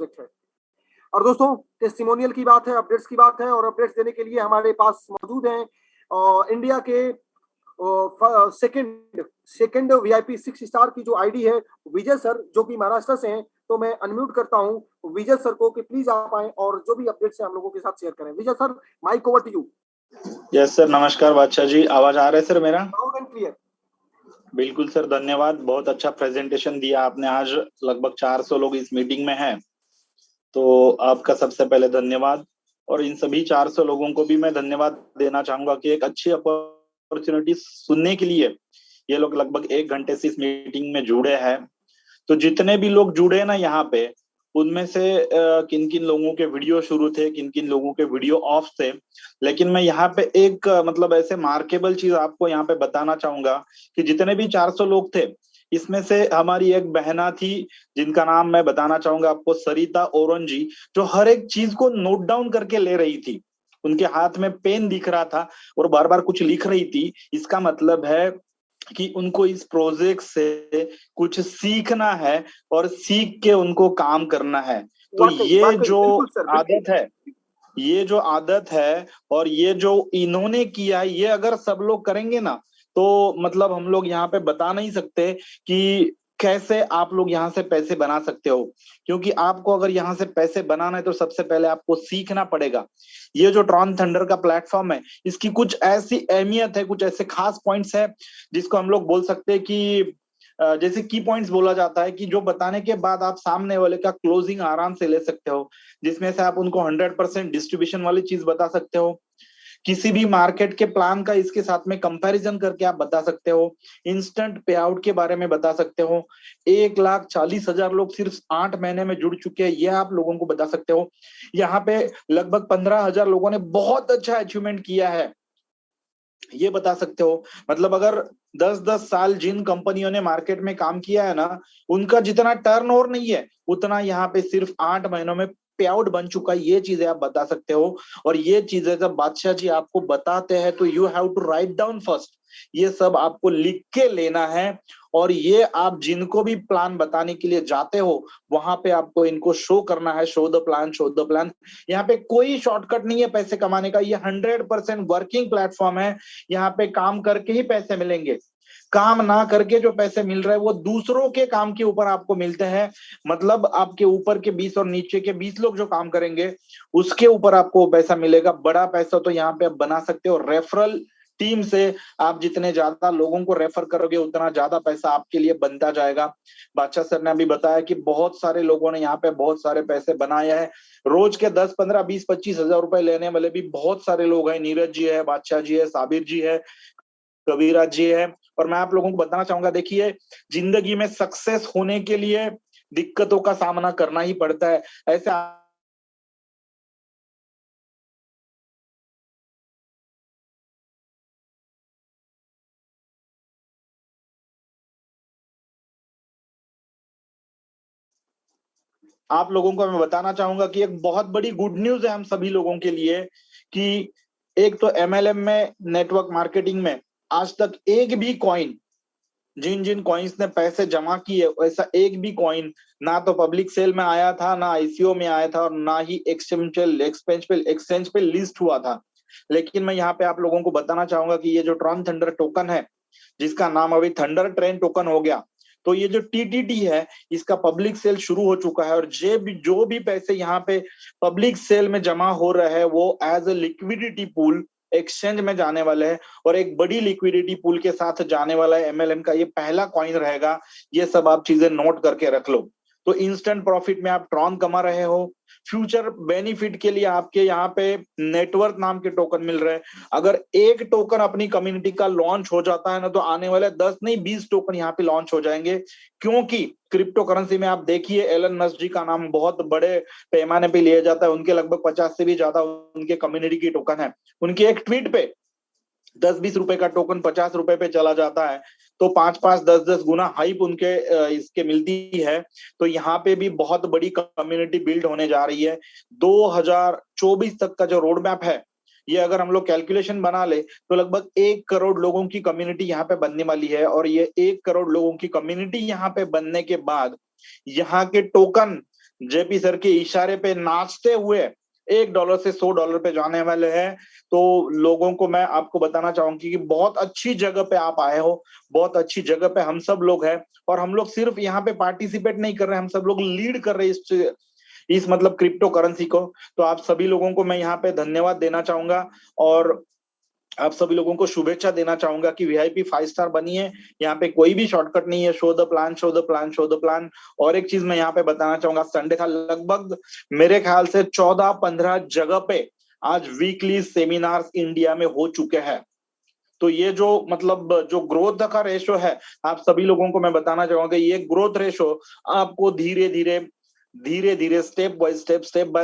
Project है। और दोस्तों, टेस्टिमोनियल की बात है, अपडेट्स की बात है, और अपडेट्स देने के लिए हमारे पास मौजूद हैं इंडिया के सेकंड वीआईपी 6 स्टार की जो आईडी है, विजय सर, जो कि महाराष्ट्र से हैं। तो मैं अनम्यूट करता हूं विजय सर को कि प्लीज आप आए और जो भी अपडेट्स है हम लोगों के साथ शेयर करें। Vijay sir, mike over to you. Yes sir, नमस्कार बादशाह जी, आवाज आ रहा है सर मेरा? Loud and clear. बिल्कुल सर, धन्यवाद। बहुत अच्छा प्रेजेंटेशन दिया आपने। आज लगभग 400 लोग इस मीटिंग में हैं, तो आपका सबसे पहले धन्यवाद। और इन सभी 400 लोगों को भी मैं धन्यवाद देना चाहूंगा कि एक अच्छी अपॉर्चुनिटी सुनने के लिए ये लोग लगभग 1 घंटे से इस मीटिंग में जुड़े हैं। तो जितने भी लोग जुड़े ना यहाँ पे, उनमें से किन किन लोगों के वीडियो शुरू थे, किन किन लोगों के वीडियो ऑफ थे। लेकिन मैं यहाँ पे एक मतलब ऐसे मार्केबल चीज आपको यहाँ पे बताना चाहूंगा कि जितने भी 400 लोग थे, इसमें से हमारी एक बहना थी जिनका नाम मैं बताना चाहूंगा आपको, सरिता ओरन जी, जो हर एक चीज को नोट डाउन करके ले रही थी। उनके हाथ में पेन दिख रहा था और बार बार कुछ लिख रही थी। इसका मतलब है कि उनको इस प्रोजेक्ट से कुछ सीखना है और सीख के उनको काम करना है। तो ये जो आदत है, ये जो आदत है और ये जो इन्होंने किया है, ये अगर सब लोग करेंगे ना, तो मतलब हम लोग यहाँ पे बता नहीं सकते कि कैसे आप लोग यहाँ से पैसे बना सकते हो। क्योंकि आपको अगर यहाँ से पैसे बनाना है तो सबसे पहले आपको सीखना पड़ेगा। ये जो ट्रॉन थंडर का प्लेटफॉर्म है, इसकी कुछ ऐसी अहमियत है, कुछ ऐसे खास पॉइंट्स है जिसको हम लोग बोल सकते हैं कि जैसे की पॉइंट्स बोला जाता है कि जो बताने के बाद आप सामने वाले का क्लोजिंग आराम से ले सकते हो, जिसमें से आप उनको 100% डिस्ट्रीब्यूशन वाली चीज बता सकते हो। किसी भी मार्केट के प्लान का इसके साथ में कंपैरिजन करके आप बता सकते हो। इंस्टेंट पे आउट के बारे में बता सकते हो। 1,40,000 लोग सिर्फ 8 महीने में जुड़ चुके हैं, यह आप लोगों को बता सकते हो। यहाँ पे लगभग 15,000 लोगों ने बहुत अच्छा अचीवमेंट किया है, ये बता सकते हो। मतलब अगर 10-10 साल जिन कंपनियों ने मार्केट में काम किया है ना, उनका जितना टर्नओवर नहीं है, उतना यहाँ पे सिर्फ 8 महीनों में पे आउट बन चुका है। ये चीजें आप बता सकते हो। और ये चीजें जब बादशाह जी आपको बताते हैं तो you have to write down first. ये सब आपको लिख के लेना है। और ये आप जिनको भी प्लान बताने के लिए जाते हो, वहां पे आपको इनको शो करना है। Show the plan, show the plan. यहाँ पे कोई शॉर्टकट नहीं है पैसे कमाने का। ये 100% वर्किंग प्लेटफॉर्म है। यहाँ पे काम करके ही पैसे मिलेंगे। काम ना करके जो पैसे मिल रहे हैं वो दूसरों के काम के ऊपर आपको मिलते हैं। मतलब आपके ऊपर के 20 और नीचे के 20 लोग जो काम करेंगे, उसके ऊपर आपको पैसा मिलेगा। बड़ा पैसा तो यहाँ पे आप बना सकते हो रेफरल टीम से। आप जितने ज्यादा लोगों को रेफर करोगे, उतना ज्यादा पैसा आपके लिए बनता जाएगा। बादशाह सर ने अभी बताया कि बहुत सारे लोगों ने यहाँ पे बहुत सारे पैसे बनाए हैं। रोज के 10, 15, 20, 25 हजार रुपए लेने वाले भी बहुत सारे लोग हैं। नीरज जी है, बादशाह जी है, साबिर जी है, कबीराज जी है। और मैं आप लोगों को बताना चाहूंगा, देखिए, जिंदगी में सक्सेस होने के लिए दिक्कतों का सामना करना ही पड़ता है। ऐसे आप लोगों को मैं बताना चाहूंगा कि एक बहुत बड़ी गुड न्यूज है हम सभी लोगों के लिए कि एक तो एमएलएम में, नेटवर्क मार्केटिंग में, आज तक एक भी कॉइन, जिन जिन कॉइन्स ने पैसे जमा किए, वैसा एक भी कॉइन ना तो पब्लिक सेल में आया था, ना आईसीओ में आया था, और ना ही एक्सचेंज पे लिस्ट हुआ था। लेकिन मैं यहाँ पे आप लोगों को बताना चाहूंगा कि ये जो ट्रॉन थंडर टोकन है, जिसका नाम अभी थंडर ट्रेन टोकन हो गया, तो ये जो टीटीटी है, इसका पब्लिक सेल शुरू हो चुका है। और जो भी पैसे यहाँ पे पब्लिक सेल में जमा हो रहे हैं, वो as a liquidity pool exchange में जाने वाले हैं। और एक बड़ी लिक्विडिटी पूल के साथ जाने वाला है एमएलएम का ये पहला कॉइन रहेगा। ये सब आप चीजें नोट करके रख लो। तो इंस्टेंट प्रॉफिट में आप ट्रॉन कमा रहे हो। फ्यूचर बेनिफिट के लिए आपके यहाँ पे नेटवर्थ नाम के टोकन मिल रहे हैं। अगर एक टोकन अपनी कम्युनिटी का लॉन्च हो जाता है ना, तो आने वाले 10 नहीं 20 टोकन यहाँ पे लॉन्च हो जाएंगे। क्योंकि क्रिप्टो करेंसी में आप देखिए, एलन मस्क जी का नाम बहुत बड़े पैमाने पे लिया जाता है। उनके लगभग 50 से भी ज्यादा उनके कम्युनिटी की टोकन है। उनके एक ट्वीट पे 10-20 रुपए का टोकन 50 रुपए पे चला जाता है, तो 5-5, 10-10 गुना हाइप उनके इसके मिलती है। तो यहाँ पे भी बहुत बड़ी कम्युनिटी बिल्ड होने जा रही है। 2024 तक का जो रोड मैप है, ये अगर हम लोग कैलकुलेशन बना ले तो लगभग 1 करोड़ लोगों की कम्युनिटी यहाँ पे बनने वाली है। और ये 1 करोड़ लोगों की कम्युनिटी यहाँ पे बनने के बाद यहाँ के टोकन जेपी सर के इशारे पे नाचते हुए $1 से $100 पे जाने वाले हैं। तो लोगों को मैं आपको बताना चाहूंगी कि बहुत अच्छी जगह पे आप आए हो, बहुत अच्छी जगह पे हम सब लोग हैं, और हम लोग सिर्फ यहाँ पे पार्टिसिपेट नहीं कर रहे हैं, हम सब लोग लीड कर रहे हैं इस मतलब क्रिप्टो करेंसी को। तो आप सभी लोगों को मैं यहाँ पे धन्यवाद देना चाहूंगा, और आप सभी लोगों को शुभेच्छा देना चाहूंगा कि वीआईपी 5 स्टार बनिए। यहाँ पे कोई भी शॉर्टकट नहीं है, show the plan, show the plan, show the plan. और एक चीज मैं यहाँ पे बताना चाहूंगा, संडे था, लगभग मेरे ख्याल से 14-15 जगह पे आज वीकली सेमिनार्स इंडिया में हो चुके हैं। तो ये जो मतलब जो ग्रोथ का रेशो है, आप सभी लोगों को मैं बताना चाहूंगा, ये ग्रोथ रेशो आपको धीरे धीरे स्टेप बाय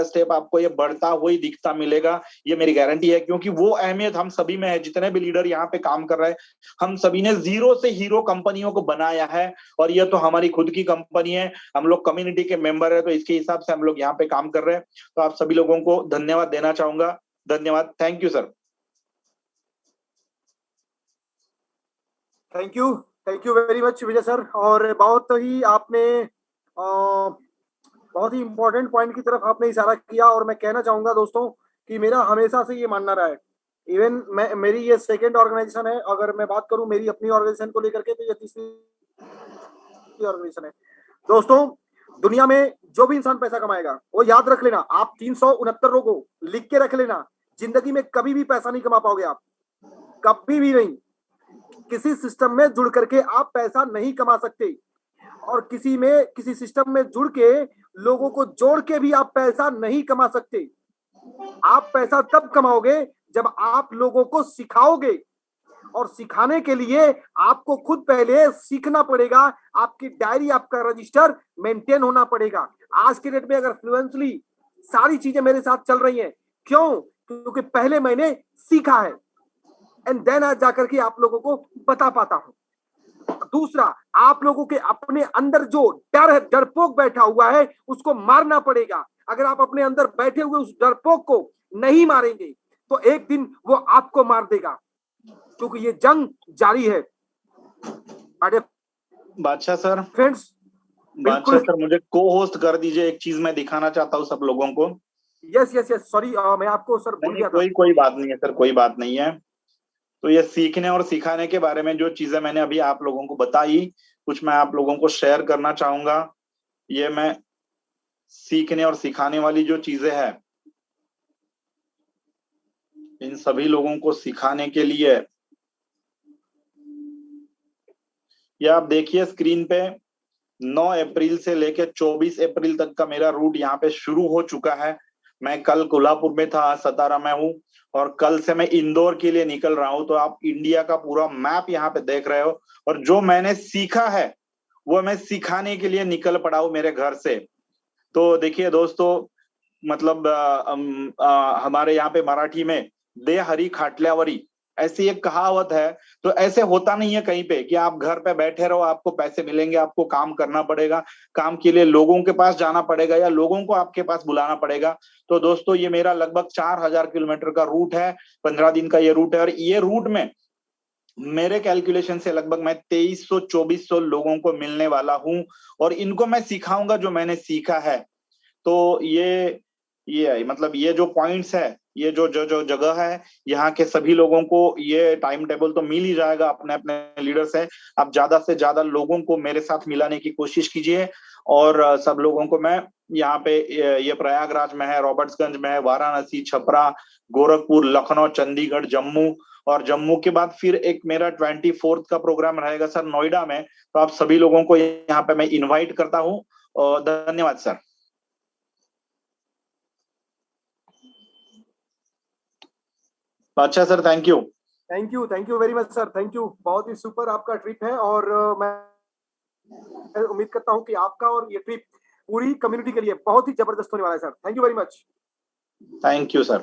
स्टेप आपको ये बढ़ता हुआ ही दिखता मिलेगा। ये मेरी गारंटी है, क्योंकि वो अहमियत हम सभी में है। जितने भी लीडर यहाँ पे काम कर रहे हैं, हम सभी ने जीरो से हीरो कंपनियों को बनाया है, और ये तो हमारी खुद की कंपनी है, हम लोग कम्युनिटी के मेंबर है, तो इसके हिसाब से हम लोग यहाँ पे काम कर रहे हैं। तो आप सभी लोगों को धन्यवाद देना चाहूंगा। धन्यवाद, thank you sir. Thank you very much Vijay sir. और बहुत ही आपने बहुत ही इंपॉर्टेंट पॉइंट की तरफ आपने इशारा किया, और मैं कहना चाहूंगा दोस्तों कि मेरा हमेशा से ये मानना रहा है, इवन मैं मेरी ये सेकंड ऑर्गेनाइजेशन है, अगर मैं बात करूं मेरी अपनी ऑर्गेनाइजेशन को लेकर के, तो ये तीसरी ऑर्गेनाइजेशन है। दोस्तों, दुनिया में जो भी इंसान पैसा कमाएगा, वो याद रख लेना, आप 369 रोगों लिख के रख लेना, जिंदगी में कभी भी पैसा नहीं कमा पाओगे आप, कभी भी नहीं। किसी सिस्टम में जुड़ करके आप पैसा नहीं कमा सकते, और किसी सिस्टम में जुड़ के लोगों को जोड़ के भी आप पैसा नहीं कमा सकते। आप पैसा तब कमाओगे जब आप लोगों को सिखाओगे, और सिखाने के लिए आपको खुद पहले सीखना पड़ेगा। आपकी डायरी, आपका रजिस्टर मेंटेन होना पड़ेगा। आज के डेट में अगर फ्लुएंटली सारी चीजें मेरे साथ चल रही हैं, क्यों? क्योंकि पहले मैंने सीखा है, एंड देन आज जाकर के आप लोगों को बता पाता हूं। दूसरा, आप लोगों के अपने अंदर जो डर है, डरपोक बैठा हुआ है, उसको मारना पड़ेगा। अगर आप अपने अंदर बैठे हुए उस डरपोक को नहीं मारेंगे, तो एक दिन वो आपको मार देगा, क्योंकि ये जंग जारी है। बादशाह सर, फ्रेंड्स, बादशाह सर मुझे को होस्ट कर दीजिए, एक चीज मैं दिखाना चाहता हूँ सब लोगों को। यस यस यस, सॉरी, मैं आपको सर भूल गया था। कोई बात नहीं है सर, कोई बात नहीं है। तो ये सीखने और सिखाने के बारे में जो चीजें मैंने अभी आप लोगों को बताई, कुछ मैं आप लोगों को शेयर करना चाहूंगा। ये मैं सीखने और सिखाने वाली जो चीजें हैं, इन सभी लोगों को सिखाने के लिए, ये आप देखिए स्क्रीन पे, 9 अप्रैल से लेकर 24 अप्रैल तक का मेरा रूट यहाँ पे शुरू हो चुका है। मैं कल कोल्हापुर में था, आज सतारा में हूँ, और कल से मैं इंदौर के लिए निकल रहा हूँ। तो आप इंडिया का पूरा मैप यहाँ पे देख रहे हो, और जो मैंने सीखा है वो मैं सिखाने के लिए निकल पड़ा हूँ मेरे घर से। तो देखिए दोस्तों, मतलब हमारे यहाँ पे मराठी में दे हरी खाटल्यावरी ऐसी एक कहावत है। तो ऐसे होता नहीं है कहीं पे कि आप घर पे बैठे रहो, आपको पैसे मिलेंगे। आपको काम करना पड़ेगा, काम के लिए लोगों के पास जाना पड़ेगा, या लोगों को आपके पास बुलाना पड़ेगा। तो दोस्तों, ये मेरा लगभग 4000 किलोमीटर का रूट है, 15 दिन का ये रूट है, और ये रूट में मेरे कैलकुलेशन से लगभग मैं 2300-2400 लोगों को मिलने वाला हूं, और इनको मैं सिखाऊंगा जो मैंने सीखा है। तो ये मतलब ये जो पॉइंट्स है, ये जो जो जो जगह है, यहाँ के सभी लोगों को ये टाइम टेबल तो मिल ही जाएगा अपने अपने लीडर से। आप ज्यादा से ज्यादा लोगों को मेरे साथ मिलाने की कोशिश कीजिए, और सब लोगों को मैं यहाँ पे, ये प्रयागराज में है, रॉबर्ट्सगंज में है, वाराणसी, छपरा, गोरखपुर, लखनऊ, चंडीगढ़, जम्मू, और जम्मू के बाद फिर एक मेरा 24 का प्रोग्राम रहेगा सर नोएडा में। तो आप सभी लोगों को यहाँ पे मैं इन्वाइट करता हूँ, और धन्यवाद सर। अच्छा sir, thank you very much sir, thank you. बहुत ही सुपर आपका ट्रिप है, और मैं उम्मीद करता हूं कि आपका और ये ट्रिप पूरी कम्युनिटी के लिए बहुत ही जबरदस्त होने वाला है sir. Thank you very much. Thank you sir.